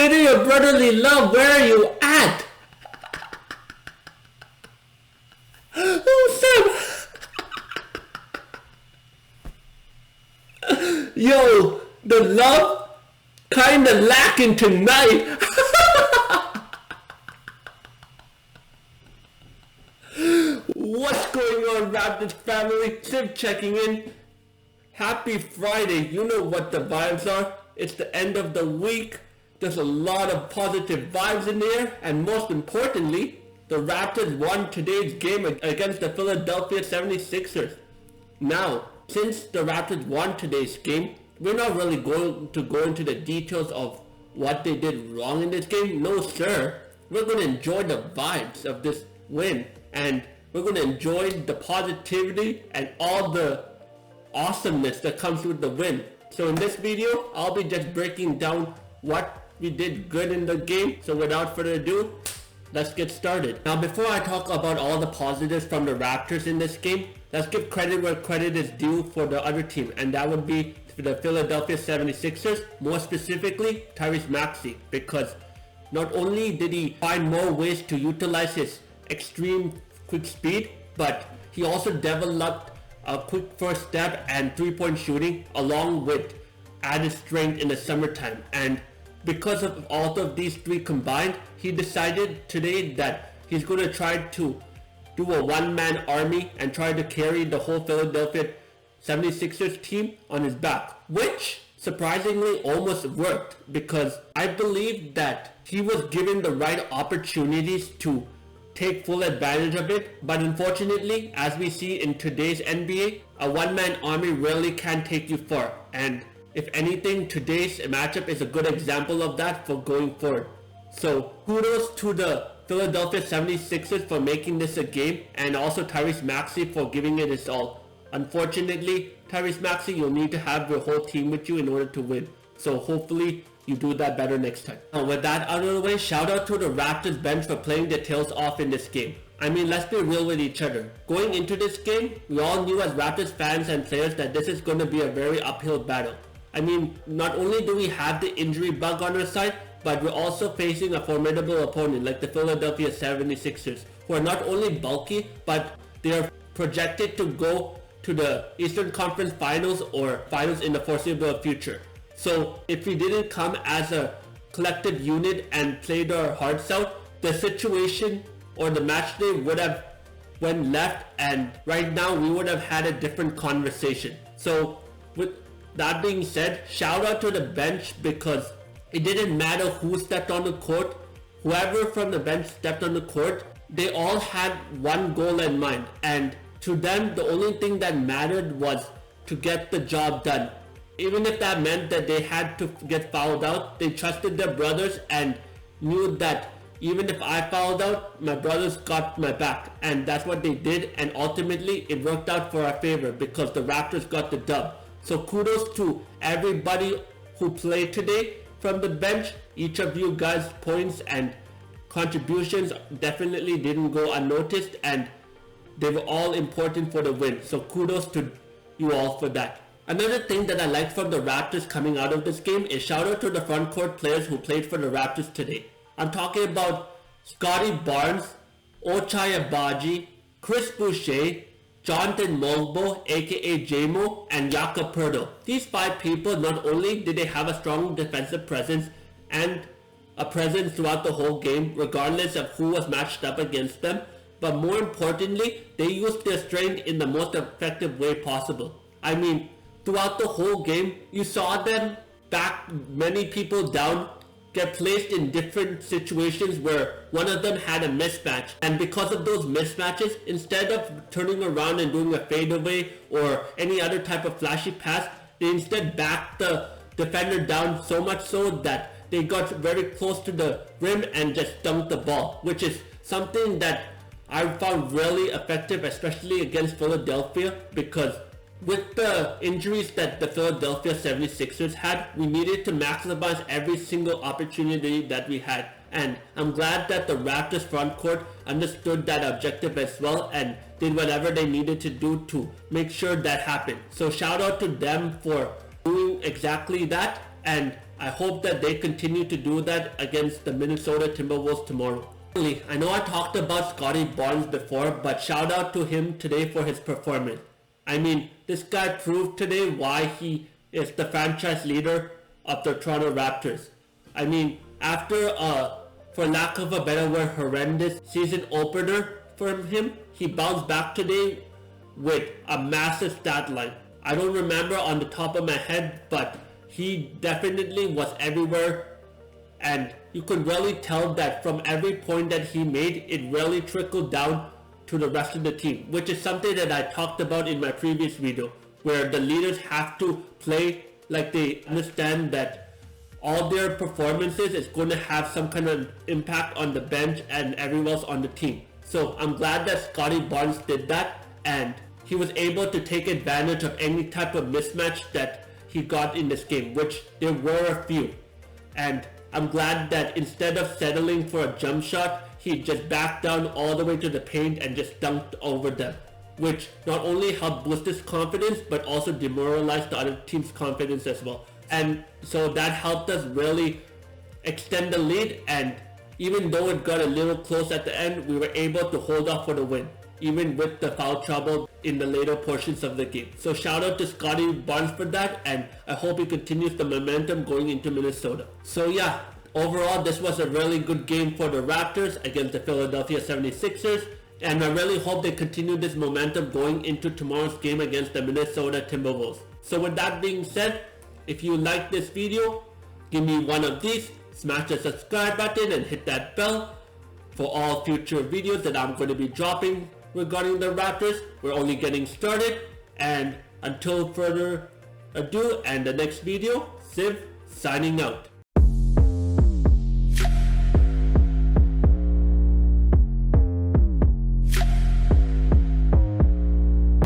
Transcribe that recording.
city of brotherly love, where are you at? Oh, Sam. Yo, the love kinda lacking tonight. What's going on, Raptors family? Sim checking in. Happy Friday. You know what the vibes are. It's the end of the week. There's a lot of positive vibes in there. And most importantly, the Raptors won today's game against the Philadelphia 76ers. Now, since the Raptors won today's game, we're not really going to go into the details of what they did wrong in this game. No, sir. We're going to enjoy the vibes of this win. And we're going to enjoy the positivity and all the awesomeness that comes with the win. So in this video, I'll be just breaking down what we did good in the game. So without further ado, let's get started. Now before I talk about all the positives from the Raptors in this game, let's give credit where credit is due for the other team. And that would be the Philadelphia 76ers, more specifically Tyrese Maxey. Because not only did he find more ways to utilize his extreme quick speed, but he also developed a quick first step and three-point shooting along with added strength in the summertime. And because of all of these three combined, he decided today that he's going to try to do a one-man army and try to carry the whole Philadelphia 76ers team on his back, which surprisingly almost worked, because I believe that he was given the right opportunities to take full advantage of it. But unfortunately, as we see in today's NBA, a one-man army really can take you far. And if anything, today's matchup is a good example of that for going forward. So kudos to the Philadelphia 76ers for making this a game, and also Tyrese Maxey for giving it his all. Unfortunately, Tyrese Maxey, you'll need to have your whole team with you in order to win. So hopefully you do that better next time. Now with that out of the way, shout out to the Raptors bench for playing their tails off in this game. I mean, let's be real with each other. Going into this game, we all knew as Raptors fans and players that this is going to be a very uphill battle. I mean, not only do we have the injury bug on our side, but we're also facing a formidable opponent like the Philadelphia 76ers, who are not only bulky, but they are projected to go to the Eastern Conference Finals or Finals in the foreseeable future. So if we didn't come as a collective unit and played our hearts out, the situation or the match day would have went left, and right now we would have had a different conversation. So with that being said, shout out to the bench, because it didn't matter who stepped on the court. Whoever from the bench stepped on the court, they all had one goal in mind, and to them the only thing that mattered was to get the job done. Even if that meant that they had to get fouled out, they trusted their brothers and knew that even if I fouled out, my brothers got my back. And that's what they did, and ultimately it worked out for our favor because the Raptors got the dub. So kudos to everybody who played today from the bench. Each of you guys' points and contributions definitely didn't go unnoticed, and they were all important for the win. So kudos to you all for that. Another thing that I liked from the Raptors coming out of this game is shout out to the front court players who played for the Raptors today. I'm talking about Scotty Barnes, Ochai Agbaji, Chris Boucher, Jonathan Mogbo aka JMO, and Jakob Poeltl. These five people, not only did they have a strong defensive presence and a presence throughout the whole game regardless of who was matched up against them, but more importantly, they used their strength in the most effective way possible. I mean, throughout the whole game, you saw them back many people down, get placed in different situations where one of them had a mismatch, and because of those mismatches, instead of turning around and doing a fadeaway or any other type of flashy pass, they instead backed the defender down so much so that they got very close to the rim and just dunked the ball, which is something that I found really effective, especially against Philadelphia, because with the injuries that the Philadelphia 76ers had, we needed to maximize every single opportunity that we had. And I'm glad that the Raptors front court understood that objective as well and did whatever they needed to do to make sure that happened. So shout out to them for doing exactly that. And I hope that they continue to do that against the Minnesota Timberwolves tomorrow. I know I talked about Scottie Barnes before, but shout out to him today for his performance. I mean, this guy proved today why he is the franchise leader of the Toronto Raptors. I mean, after for lack of a better word, horrendous season opener for him, he bounced back today with a massive stat line. I don't remember on the top of my head, but he definitely was everywhere, and you could really tell that from every point that he made, it really trickled down to the rest of the team, which is something that I talked about in my previous video, where the leaders have to play like they understand that all their performances is going to have some kind of impact on the bench and everyone else on the team. So I'm glad that Scottie Barnes did that, and he was able to take advantage of any type of mismatch that he got in this game, which there were a few. And I'm glad that instead of settling for a jump shot, he just backed down all the way to the paint and just dunked over them, which not only helped boost his confidence but also demoralized the other team's confidence as well. And so that helped us really extend the lead, and even though it got a little close at the end, we were able to hold off for the win, even with the foul trouble in the later portions of the game. So shout out to Scottie Barnes for that, and I hope he continues the momentum going into Minnesota. So yeah, overall this was a really good game for the Raptors against the Philadelphia 76ers, and I really hope they continue this momentum going into tomorrow's game against the Minnesota Timberwolves. So with that being said, if you like this video, give me one of these, smash the subscribe button and hit that bell for all future videos that I'm going to be dropping regarding the Raptors. We're only getting started, and until further ado and the next video, Civ signing out.